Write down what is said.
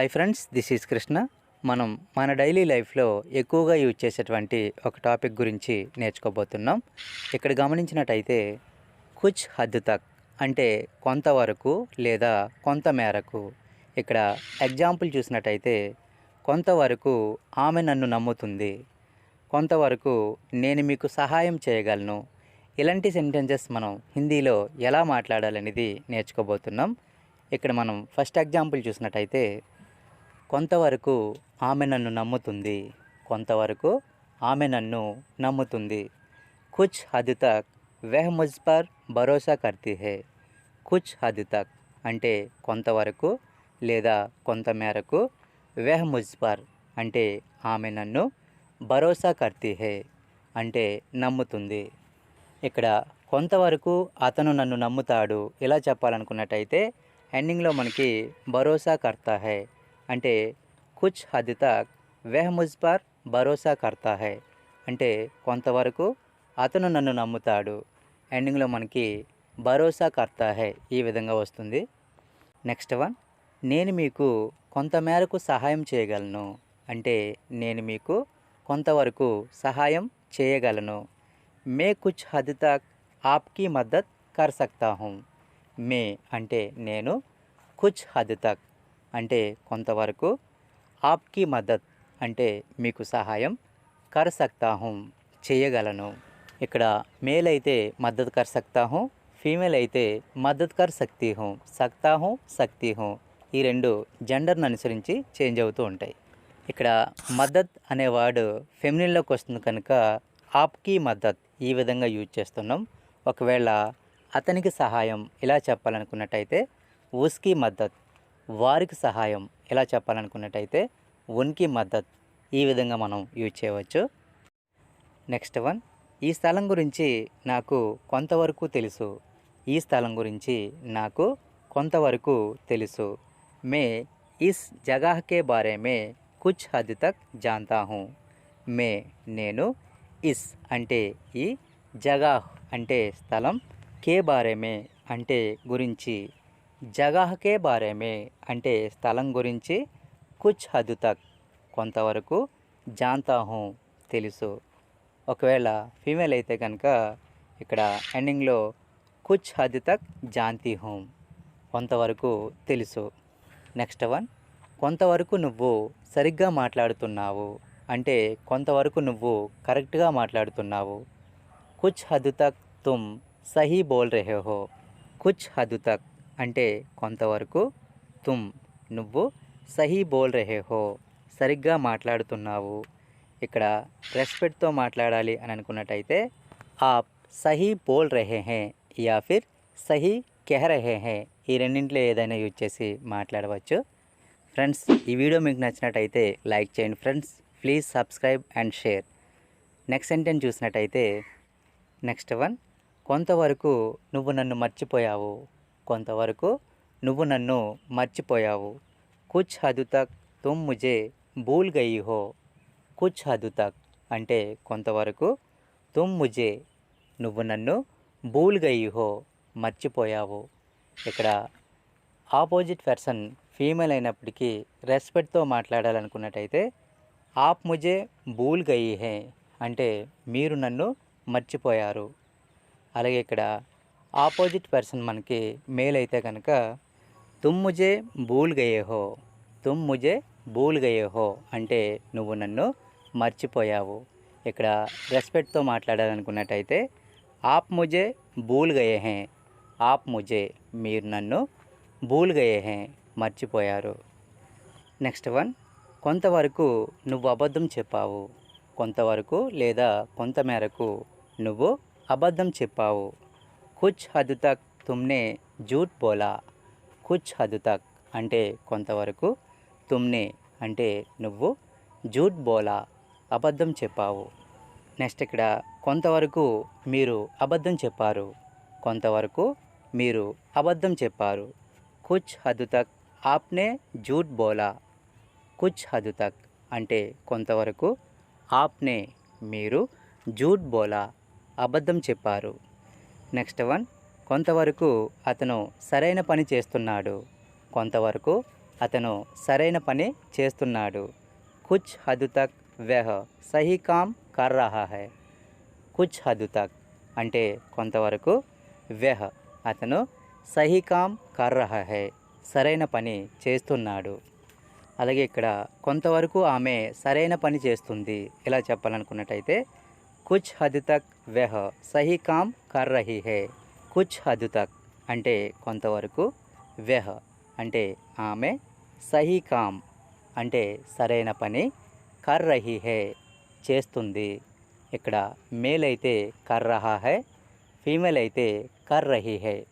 Hi friends, this is Krishna. మనం మన daily లైఫ్లో ఎక్కువగా యూజ్ చేసేటువంటి ఒక టాపిక్ గురించి నేర్చుకోబోతున్నాం. ఇక్కడ గమనించినట్టయితే కుచ్ హద్ తక్ అంటే కొంతవరకు లేదా కొంత మేరకు. ఇక్కడ ఎగ్జాంపుల్ చూసినట్టయితే కొంతవరకు ఆమె నన్ను నమ్ముతుంది, కొంతవరకు నేను మీకు సహాయం చేయగలను. ఇలాంటి సెంటెన్సెస్ మనం హిందీలో ఎలా మాట్లాడాలనేది నేర్చుకోబోతున్నాం. ఇక్కడ మనం ఫస్ట్ ఎగ్జాంపుల్ చూసినట్టయితే కొంతవరకు ఆమె నన్ను నమ్ముతుంది, కొంతవరకు ఆమె నన్ను నమ్ముతుంది. కుచ్ హద్ తక్ వహ్ ముజ్ పర్ భరోసా కర్తీ హై. కుచ్ హద్ తక్ అంటే కొంతవరకు లేదా కొంత మేరకు, వహ్ ముజ్ పర్ అంటే ఆమె నన్ను, భరోసా కర్తీ హై అంటే నమ్ముతుంది. ఇక్కడ కొంతవరకు అతను నన్ను నమ్ముతాడు ఇలా చెప్పాలనుకున్నట్టయితే ఎండింగ్లో మనకి భరోసా కర్తా హై అంటే కుచ్ హద్ తక్ వహ్ ముజ్ పర్ భరోసా కర్తా హై అంటే కొంతవరకు అతను నన్ను నమ్ముతాడు. ఎండింగ్లో మనకి భరోసా కర్తా హై ఈ విధంగా వస్తుంది. నెక్స్ట్ వన్, నేను మీకు కొంతమేరకు సహాయం చేయగలను అంటే నేను మీకు కొంతవరకు సహాయం చేయగలను. మే కుచ్ హద్ తక్ ఆప్కి మద్దత్ కర్ సక్తా హూం. మే అంటే నేను, కుచ్ హద్ తక్ అంటే కొంతవరకు, ఆప్కి మద్దత్ అంటే మీకు సహాయం, కర్ సక్తా హూం చేయగలను. ఇక్కడ మేల్ అయితే మద్దత్ కర్ సక్తా హూం, ఫీమేల్ అయితే మద్దత్ కర్ సక్తీ హూం, సక్తా హూం, సక్తీ హూం ఈ రెండు జెండర్ను అనుసరించి చేంజ్ అవుతూ ఉంటాయి. ఇక్కడ మద్దత్ అనే వర్డ్ ఫెమినిన్లోకి వస్తుంది కనుక ఆప్కి మద్దత్ ఈ విధంగా యూజ్ చేస్తున్నాం. ఒకవేళ అతనికి సహాయం ఇలా చెప్పాలనుకున్నట్టయితే ఉస్కి మద్దత్, వారికి సహాయం ఎలా చెప్పాలనుకున్నట్టయితే ఉన్కి మద్దత్ ఈ విధంగా మనం యూజ్ చేయవచ్చు. నెక్స్ట్ వన్, ఈ స్థలం గురించి నాకు కొంతవరకు తెలుసు. ఈ స్థలం గురించి నాకు కొంతవరకు తెలుసు. మే ఇస్ జగహ్ కే బారే మే కుచ్ హద్ తక్ జాంతా హూం. మే నేను, ఇస్ అంటే ఈ, జగహ్ అంటే స్థలం, కే బారే మే అంటే గురించి, జగహ్ కే బారే మే అంటే స్థలం గురించి, కుచ్ హద్ తక్ కొంతవరకు, జాంతా హూం తెలుసు. ఒకవేళ ఫీమేల్ అయితే కనుక ఇక్కడ ఎండింగ్లో కుచ్ హద్ తక్ జాంతీ హూం కొంతవరకు తెలుసు. నెక్స్ట్ వన్, కొంతవరకు నువ్వు సరిగ్గా మాట్లాడుతున్నావు అంటే కొంతవరకు నువ్వు కరెక్ట్గా మాట్లాడుతున్నావు. కుచ్ హద్ తక్ తుమ్ సహీ బోల్ రహే హో. కుచ్ హద్ తక్ అంటే కొంతవరకు, తుమ్ నువ్వు, సహీ బోల్ రహే హో సరిగ్గా మాట్లాడుతున్నావు. ఇక్కడ రెస్పెక్ట్తో మాట్లాడాలి అని అనుకున్నట్టయితే ఆప్ సహీ బోల్ రహే హే యా ఫిర్ సహీ కెహ్ రహే హే ఈ రెండింటిలో ఏదైనా యూజ్ చేసి మాట్లాడవచ్చు. ఫ్రెండ్స్, ఈ వీడియో మీకు నచ్చినట్టయితే లైక్ చేయండి friends. Please subscribe and share. Next sentence చూసినట్టయితే నెక్స్ట్ వన్, కొంతవరకు నువ్వు నన్ను మర్చిపోయావు. కొంతవరకు నువ్వు నన్ను మర్చిపోయావు. కుచ్ హద్ తక్ తుమ్ ముజే భూల్ గయి హో. కుచ్ హద్ తక్ అంటే కొంతవరకు, తుమ్ ముజే నువ్వు నన్ను, భూల్ గయి హో మర్చిపోయావు. ఇక్కడ ఆపోజిట్ పర్సన్ ఫీమేల్ అయినప్పటికీ రెస్పెక్ట్తో మాట్లాడాలనుకున్నట్టయితే ఆప్ ముజే భూల్ గయి హే అంటే మీరు నన్ను మర్చిపోయారు. అలాగే ఇక్కడ ఆపోజిట్ పర్సన్ మనకి మేల్ అయితే కనుక తుమ్ ముజే భూల్ గయే హో. తుమ్ ముజే భూల్ గయే హో అంటే నువ్వు నన్ను మర్చిపోయావు. ఇక్కడ రెస్పెక్ట్తో మాట్లాడాలనుకున్నట్టయితే ఆప్ ముజే భూల్ గయే హే. ఆప్ ముజే మీరు నన్ను, భూల్ గయే హే మర్చిపోయారు. నెక్స్ట్ వన్, కొంతవరకు నువ్వు అబద్ధం చెప్పావు. కొంతవరకు లేదా కొంతమేరకు నువ్వు అబద్ధం చెప్పావు. కుచ్ హద్ తక్ తుమ్నే జూట్ బోలా. కుచ్ హద్ తక్ అంటే కొంతవరకు, తుమ్నే అంటే నువ్వు, జూట్ బోలా అబద్ధం చెప్పావు. నెక్స్ట్ ఇక్కడ కొంతవరకు మీరు అబద్ధం చెప్పారు. కొంతవరకు మీరు అబద్ధం చెప్పారు. కుచ్ హద్ తక్ ఆప్నే జూట్ బోలా. కుచ్ హద్ తక్ అంటే కొంతవరకు, ఆప్నే మీరు, జూట్ బోలా అబద్ధం చెప్పారు. నెక్స్ట్ వన్, కొంతవరకు అతను సరైన పని చేస్తున్నాడు. కొంతవరకు అతను సరైన పని చేస్తున్నాడు. కుచ్ హద్ తక్ వహ్ సహీ కామ్ కర్ రహా హై. కుచ్ హద్ తక్ అంటే కొంతవరకు, వహ్ అతను, సహీ కామ్ కర్ రహా హై సరైన పని చేస్తున్నాడు. అలాగే ఇక్కడ కొంతవరకు ఆమె సరైన పని చేస్తుంది. ఇలా చెప్పాలనుకున్నట్టయితే కుచ్ హద్ తక్ వహ్ సహీ కామ్ కర్ రహీ హై. కుచ్ హద్ తక్ అంటే కొంతవరకు, వహ్ అంటే ఆమె, సహీ కామ్ అంటే సరైన పని, కర్ రహీ హై చేస్తుంది. ఇక్కడ మేల్ అయితే కర్ రహా హై, ఫీమేల్ అయితే కర్ రహీ హై.